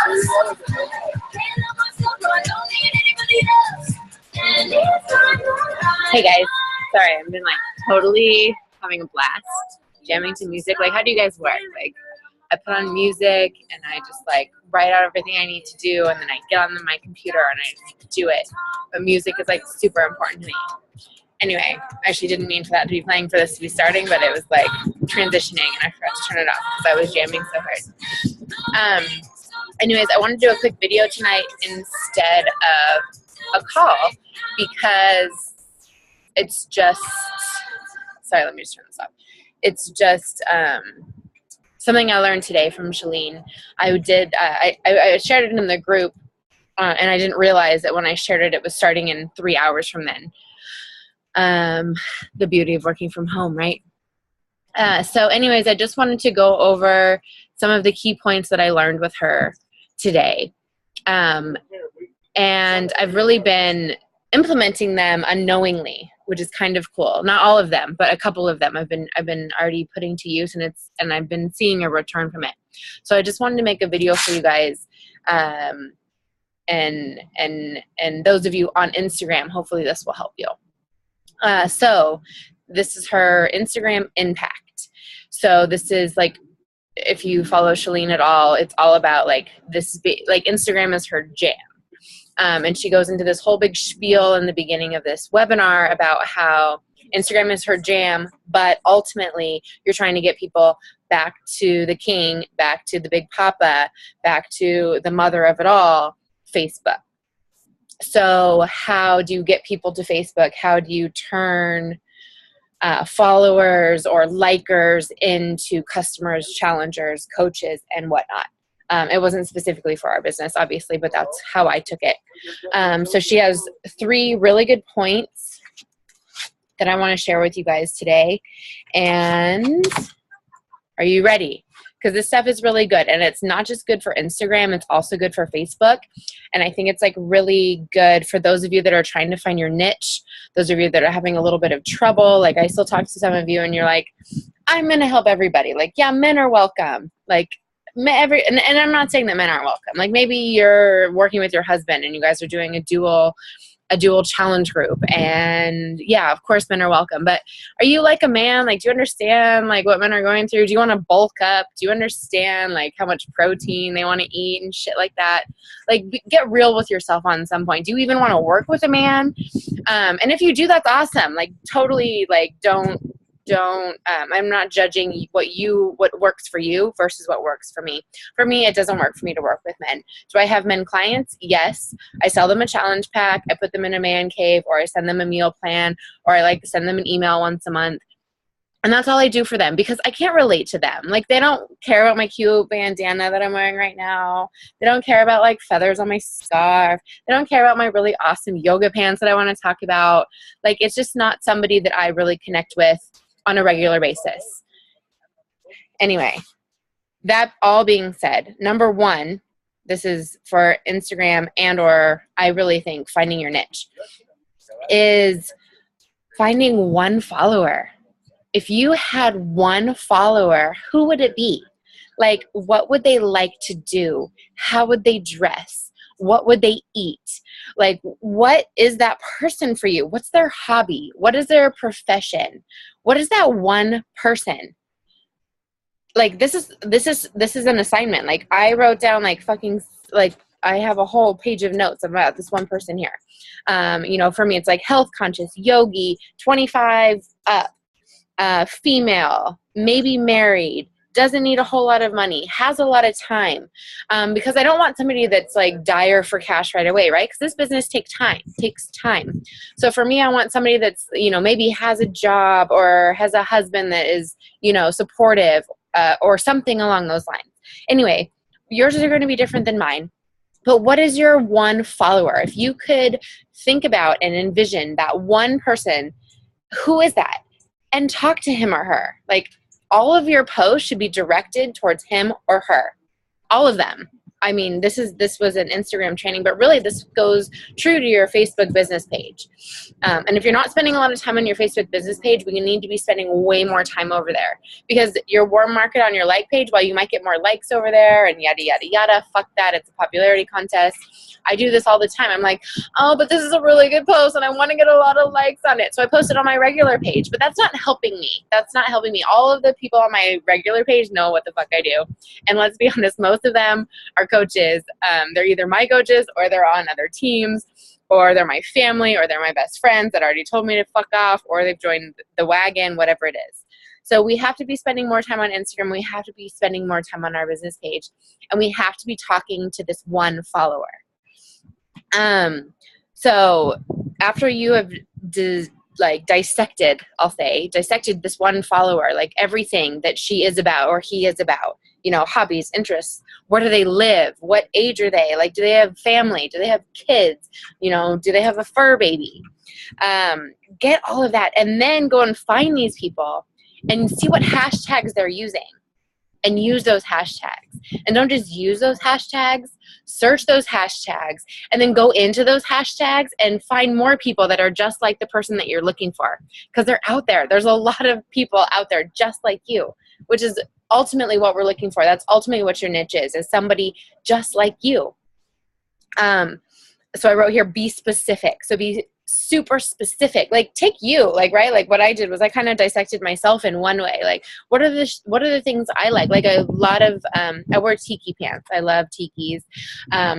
Hey guys, sorry, I've been like totally having a blast jamming to music. Like, how do you guys work? Like, I put on music and I just like write out everything I need to do, and then I get on my computer and I just do it. But music is like super important to me. Anyway, I actually didn't mean for that to be playing, for this to be starting, but it was like transitioning and I forgot to turn it off because I was jamming so hard. Anyways, I wanted to do a quick video tonight instead of a call because it's just, sorry, let me just turn this off. It's just something I learned today from Shalene. I shared it in the group and I didn't realize that when I shared it, it was starting in 3 hours from then. The beauty of working from home, right? So anyways, I just wanted to go over some of the key points that I learned with her today. And I've really been implementing them unknowingly, which is kind of cool. Not all of them, but a couple of them I've been already putting to use, and I've been seeing a return from it. So I just wanted to make a video for you guys. And those of you on Instagram, hopefully this will help you. So this is her Instagram impact. So this is like, if you follow Shalene at all, it's all about like this, like Instagram is her jam. And she goes into this whole big spiel in the beginning of this webinar about how Instagram is her jam, but ultimately you're trying to get people back to the king, back to the big papa, back to the mother of it all, Facebook. So how do you get people to Facebook? How do you turn followers or likers into customers, challengers, coaches, and whatnot? It wasn't specifically for our business, obviously, but that's how I took it. So she has 3 really good points that I want to share with you guys today. And are you ready? Because this stuff is really good, and it's not just good for Instagram, it's also good for Facebook. And I think it's like really good for those of you that are trying to find your niche, those of you that are having a little bit of trouble. Like, I still talk to some of you and you're like, I'm going to help everybody. Like, yeah, men are welcome. Like, and I'm not saying that men aren't welcome. Like, maybe you're working with your husband and you guys are doing a dual challenge group, and yeah, of course men are welcome. But are you like a man? Like, do you understand like what men are going through? Do you want to bulk up? Do you understand like how much protein they want to eat and shit like that? Like, get real with yourself on some point. Do you even want to work with a man? And if you do, that's awesome. Like, totally, like, don't I'm not judging what works for you versus what works for me. For me, it doesn't work for me to work with men. Do I have men clients? Yes. I sell them a challenge pack. I put them in a man cave, or I send them a meal plan, or I like to send them an email once a month. And that's all I do for them, because I can't relate to them. Like, they don't care about my cute bandana that I'm wearing right now. They don't care about like feathers on my scarf. They don't care about my really awesome yoga pants that I want to talk about. Like, it's just not somebody that I really connect with on a regular basis. Anyway, that all being said, number 1, this is for Instagram and or I really think finding your niche, is finding 1 follower. If you had 1 follower, who would it be? Like, what would they like to do? How would they dress? What would they eat? Like, what is that person for you? What's their hobby? What is their profession? What is that 1 person? Like, this is an assignment. Like, I wrote down like fucking, like, I have a whole page of notes about this 1 person here. You know, for me, it's like health conscious, yogi, 25 up, female, maybe married, doesn't need a whole lot of money, has a lot of time, because I don't want somebody that's like dire for cash right away, right? Because this business takes time. So for me, I want somebody that's, you know, maybe has a job or has a husband that is, you know, supportive, or something along those lines. Anyway, yours are going to be different than mine. But what is your 1 follower? If you could think about and envision that 1 person, who is that? And talk to him or her. Like, all of your posts should be directed towards him or her. All of them. I mean, this was an Instagram training, but really this goes true to your Facebook business page. And if you're not spending a lot of time on your Facebook business page, we need to be spending way more time over there, because your warm market on your like page, while you might get more likes over there and yada, yada, yada, fuck that. It's a popularity contest. I do this all the time. I'm like, oh, but this is a really good post and I want to get a lot of likes on it. So I post it on my regular page, but that's not helping me. That's not helping me. All of the people on my regular page know what the fuck I do. And let's be honest, most of them are coaches. They're either my coaches or they're on other teams, or they're my family, or they're my best friends that already told me to fuck off, or they've joined the wagon, whatever it is. So we have to be spending more time on Instagram. We have to be spending more time on our business page, and we have to be talking to this one follower. So after you have dissected this one follower, like everything that she is about or he is about, you know, hobbies, interests, where do they live? What age are they? Like, do they have family? Do they have kids? You know, do they have a fur baby? Get all of that, and then go and find these people and see what hashtags they're using, and use those hashtags. And don't just use those hashtags, search those hashtags, and then go into those hashtags and find more people that are just like the person that you're looking for, because they're out there. There's a lot of people out there just like you, which is ultimately what we're looking for. That's ultimately what your niche is somebody just like you. So I wrote here, be specific. So be super specific. Like, take you, like, right? Like, what I did was I kind of dissected myself in one way. Like, what are the things I like? Like, a lot of, I wear tiki pants. I love tikis.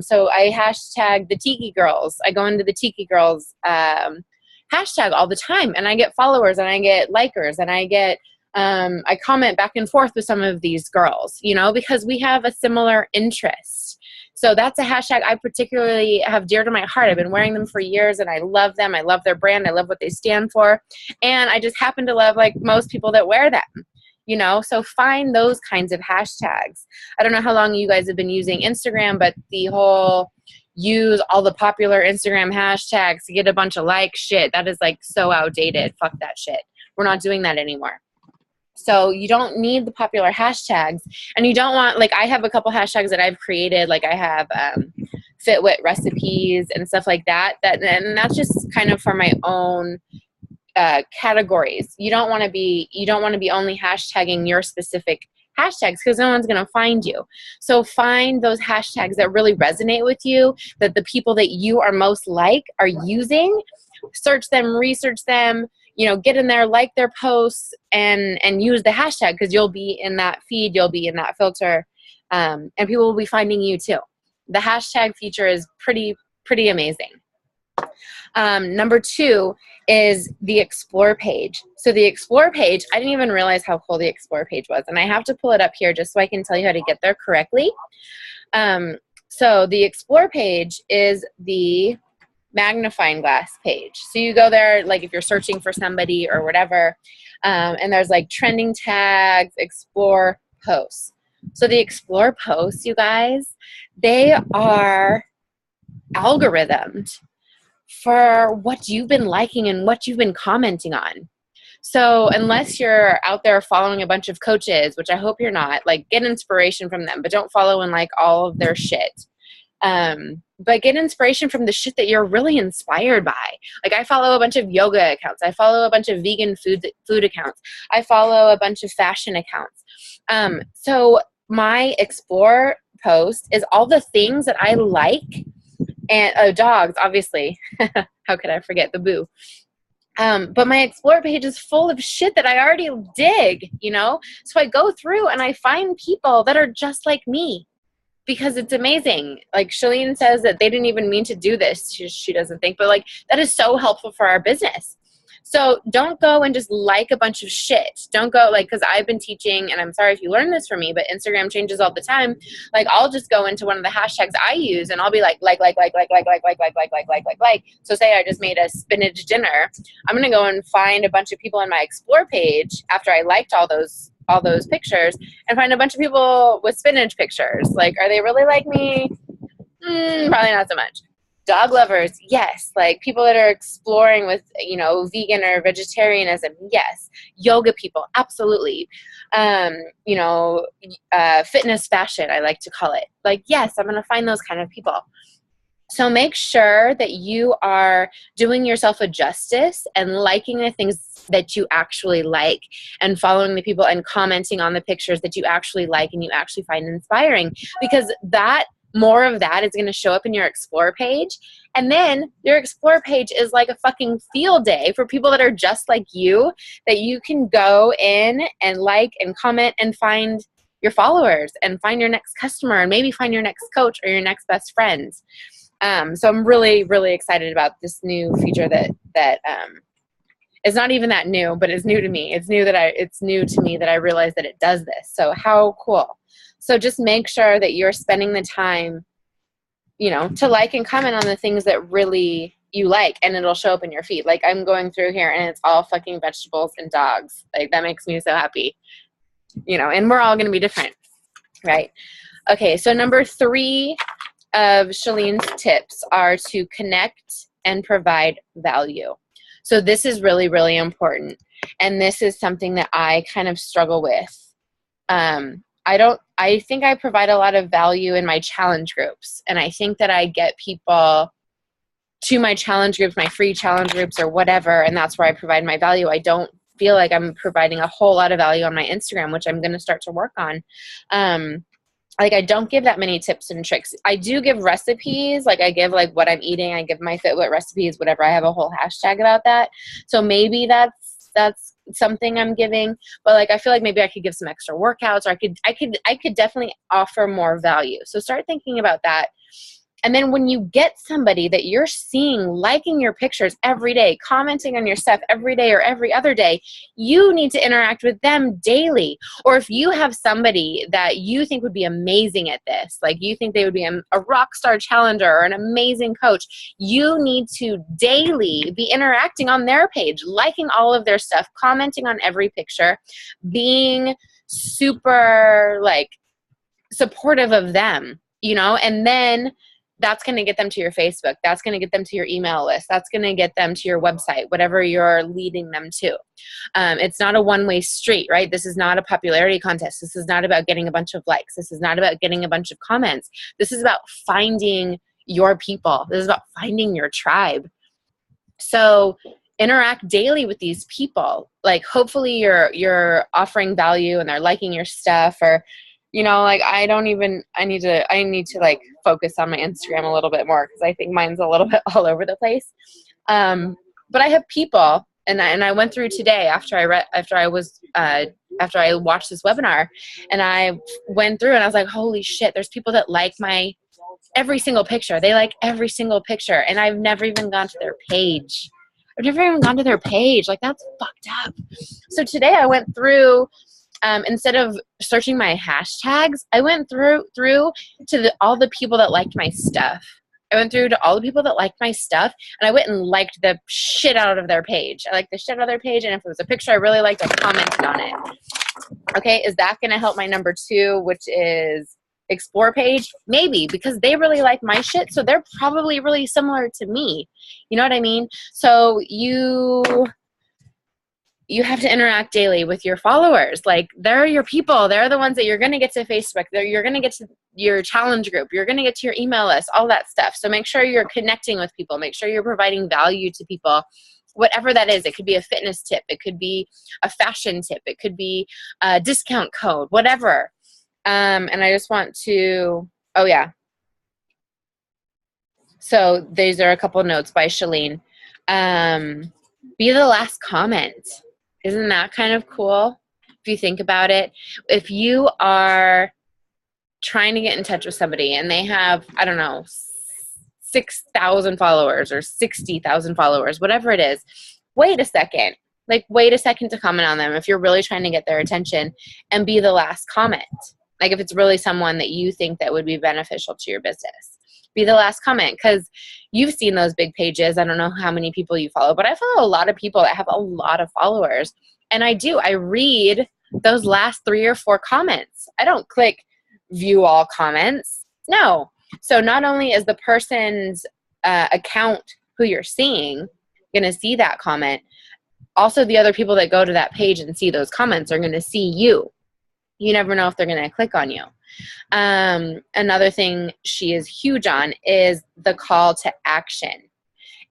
So I hashtag the tiki girls. I go into the tiki girls hashtag all the time, and I get followers, and I get likers, and I get, I comment back and forth with some of these girls, you know, because we have a similar interest. So that's a hashtag I particularly have dear to my heart. I've been wearing them for years, and I love them. I love their brand. I love what they stand for. And I just happen to love, like, most people that wear them, you know? So find those kinds of hashtags. I don't know how long you guys have been using Instagram, but the whole use all the popular Instagram hashtags to get a bunch of likes shit, that is, like, so outdated. Fuck that shit. We're not doing that anymore. So you don't need the popular hashtags, and you don't want, like, I have a couple hashtags that I've created. Like, I have Fitwit recipes and stuff like that. And that's just kind of for my own categories. You don't want to be only hashtagging your specific hashtags, because no one's going to find you. So find those hashtags that really resonate with you, that the people that you are most like are using. Search them, research them, you know, get in there, like their posts, and use the hashtag, because you'll be in that feed, you'll be in that filter, and people will be finding you too. The hashtag feature is pretty amazing. Number 2 is the Explore page. So the Explore page, I didn't even realize how cool the Explore page was, and I have to pull it up here just so I can tell you how to get there correctly. So the Explore page is the magnifying glass page. So you go there, like, if you're searching for somebody or whatever, and there's, like, trending tags, Explore posts. So the Explore posts, you guys, they are algorithmed for what you've been liking and what you've been commenting on. So unless you're out there following a bunch of coaches, which I hope you're not, like, get inspiration from them, but don't follow in, like, all of their shit. But get inspiration from the shit that you're really inspired by. Like, I follow a bunch of yoga accounts. I follow a bunch of vegan food accounts. I follow a bunch of fashion accounts. So my Explore post is all the things that I like, and dogs, obviously. How could I forget the boo? But my Explore page is full of shit that I already dig, you know? So I go through and I find people that are just like me, because it's amazing. Like, Shalene says that they didn't even mean to do this. She doesn't think, but, like, that is so helpful for our business. So don't go and just like a bunch of shit. Don't go, like, because I've been teaching, and I'm sorry if you learned this from me, but Instagram changes all the time. Like, I'll just go into one of the hashtags I use, and I'll be like. So say I just made a spinach dinner. I'm going to go and find a bunch of people on my Explore page after I liked all those pictures, and find a bunch of people with spinach pictures. Like, are they really like me? Probably not so much. Dog lovers, yes. Like people that are exploring with, vegan or vegetarianism, yes. Yoga people, absolutely. You know, fitness fashion, I like to call it. Like, yes, I'm going to find those kind of people. So make sure that you are doing yourself a justice and liking the things that you actually like and following the people and commenting on the pictures that you actually like and you actually find inspiring, because that more of that is going to show up in your Explore page. And then your Explore page is like a fucking field day for people that are just like you, that you can go in and like and comment and find your followers and find your next customer and maybe find your next coach or your next best friends. So I'm really, really excited about this new feature that is not even that new, but it's new to me. It's new to me that I realized that it does this. So how cool. So just make sure that you're spending the time, to like and comment on the things that really you like, and it'll show up in your feed. Like I'm going through here and it's all fucking vegetables and dogs. Like that makes me so happy, and we're all going to be different, right? Okay. So number 3 of Shalene's tips are to connect and provide value. So this is really, really important. And this is something that I kind of struggle with. I think I provide a lot of value in my challenge groups. And I think that I get people to my challenge groups, my free challenge groups or whatever. And that's where I provide my value. I don't feel like I'm providing a whole lot of value on my Instagram, which I'm going to start to work on. Like I don't give that many tips and tricks. I do give recipes. Like I give like what I'm eating. I give my Fitwit recipes, whatever. I have a whole hashtag about that. So maybe that's something I'm giving, but like I feel like maybe I could give some extra workouts, or I could definitely offer more value. So start thinking about that. And then when you get somebody that you're seeing liking your pictures every day, commenting on your stuff every day or every other day, you need to interact with them daily. Or if you have somebody that you think would be amazing at this, like you think they would be a rock star challenger or an amazing coach, you need to daily be interacting on their page, liking all of their stuff, commenting on every picture, being super like supportive of them, and then that's going to get them to your Facebook. That's going to get them to your email list. That's going to get them to your website, whatever you're leading them to. It's not a one-way street, right? This is not a popularity contest. This is not about getting a bunch of likes. This is not about getting a bunch of comments. This is about finding your people. This is about finding your tribe. So interact daily with these people. Like hopefully you're offering value and they're liking your stuff, or like I need to like focus on my Instagram a little bit more, because I think mine's a little bit all over the place. But I have people, and I went through today after I watched this webinar, and I went through and I was like, holy shit, there's people that like my every single picture. They like every single picture, and I've never even gone to their page. Like that's fucked up. So today I went through. Instead of searching my hashtags, I went through to all the people that liked my stuff. I went through to all the people that liked my stuff, and I went and liked the shit out of their page. I liked the shit out of their page, and if it was a picture I really liked, I commented on it. Okay, is that going to help my number 2, which is Explore page? Maybe, because they really like my shit, so they're probably really similar to me. You know what I mean? So you have to interact daily with your followers. Like they're your people. They're the ones that you're going to get to Facebook. You're going to get to your challenge group. You're going to get to your email list, all that stuff. So make sure you're connecting with people. Make sure you're providing value to people, whatever that is. It could be a fitness tip. It could be a fashion tip. It could be a discount code, whatever. And I just want to, oh yeah. So these are a couple of notes by Shalene. Be the last comment. Isn't that kind of cool? If you think about it, if you are trying to get in touch with somebody and they have, I don't know, 6,000 followers or 60,000 followers, whatever it is, wait a second. Like, wait a second to comment on them if you're really trying to get their attention, and be the last comment. Like, if it's really someone that you think that would be beneficial to your business, be the last comment, because you've seen those big pages. I don't know how many people you follow, but I follow a lot of people that have a lot of followers. And I read those last 3 or 4 comments. I don't click view all comments. No. So not only is the person's account who you're seeing going to see that comment. Also, the other people that go to that page and see those comments are going to see you. You never know if they're going to click on you. Another thing she is huge on is the call to action.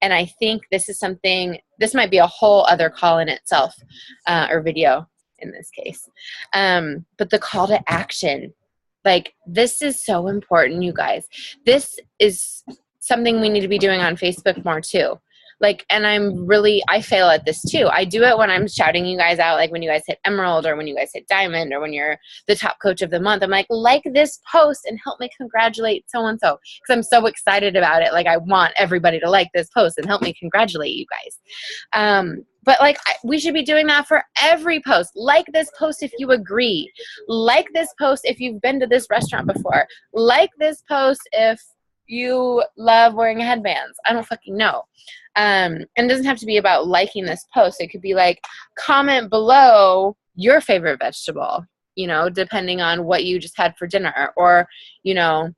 And I think this is something, this might be a whole other call in itself, or video in this case. But the call to action, like, this is so important, you guys. This is something we need to be doing on Facebook more too. Like, and I fail at this too. I do it when I'm shouting you guys out, like when you guys hit Emerald or when you guys hit Diamond or when you're the top coach of the month. I'm like this post and help me congratulate so-and-so, because I'm so excited about it. Like, I want everybody to like this post and help me congratulate you guys. But like, we should be doing that for every post. Like this post if you agree. Like this post if you've been to this restaurant before. Like this post if you love wearing headbands. I don't fucking know. And it doesn't have to be about liking this post. It could be like, comment below your favorite vegetable, you know, depending on what you just had for dinner. Or, you know,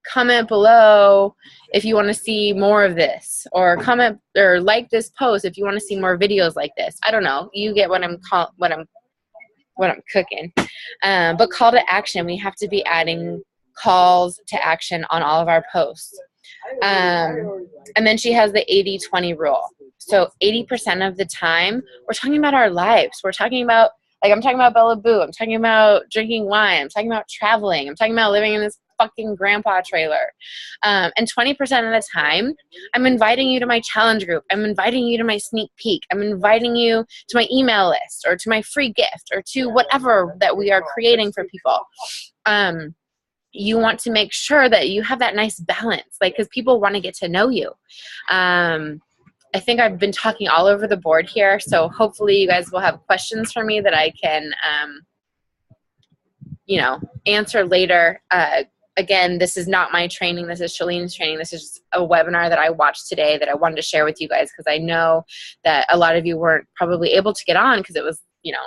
comment below if you want to see more of this, or comment or like this post if you want to see more videos like this. I don't know. You get what I'm cooking. But call to action, we have to be adding calls to action on all of our posts. And then she has the 80-20 rule. So 80% of the time, we're talking about our lives. We're talking about, like, I'm talking about Bella Boo. I'm talking about drinking wine. I'm talking about traveling. I'm talking about living in this fucking grandpa trailer. And 20% of the time, I'm inviting you to my challenge group. I'm inviting you to my sneak peek. I'm inviting you to my email list or to my free gift or to whatever that we are creating for people. You want to make sure that you have that nice balance, like, because people want to get to know you. I think I've been talking all over the board here, so hopefully you guys will have questions for me that I can, you know, answer later. Again, this is not my training. This is Shalene's training. This is a webinar that I watched today that I wanted to share with you guys, because I know that a lot of you weren't probably able to get on because it was, you know,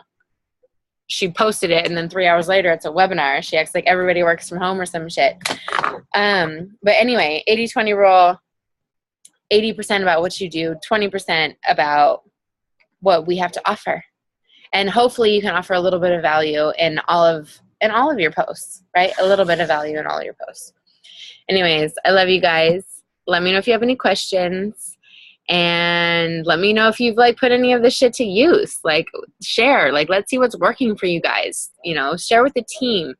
she posted it and then 3 hours later it's a webinar. She acts like everybody works from home or some shit. But anyway, 80-20 rule, 80% about what you do, 20% about what we have to offer. And hopefully you can offer a little bit of value in all of your posts, right? A little bit of value in all of your posts. Anyways, I love you guys. Let me know if you have any questions. And let me know if you've, like, put any of this shit to use. Like, share. Like, let's see what's working for you guys. You know, share with the team,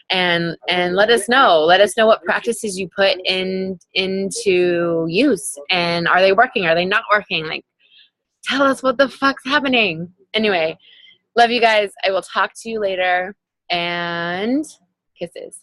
and let us know. Let us know what practices you put into use, and are they working? Are they not working? Like, tell us what the fuck's happening. Anyway, love you guys. I will talk to you later, and kisses.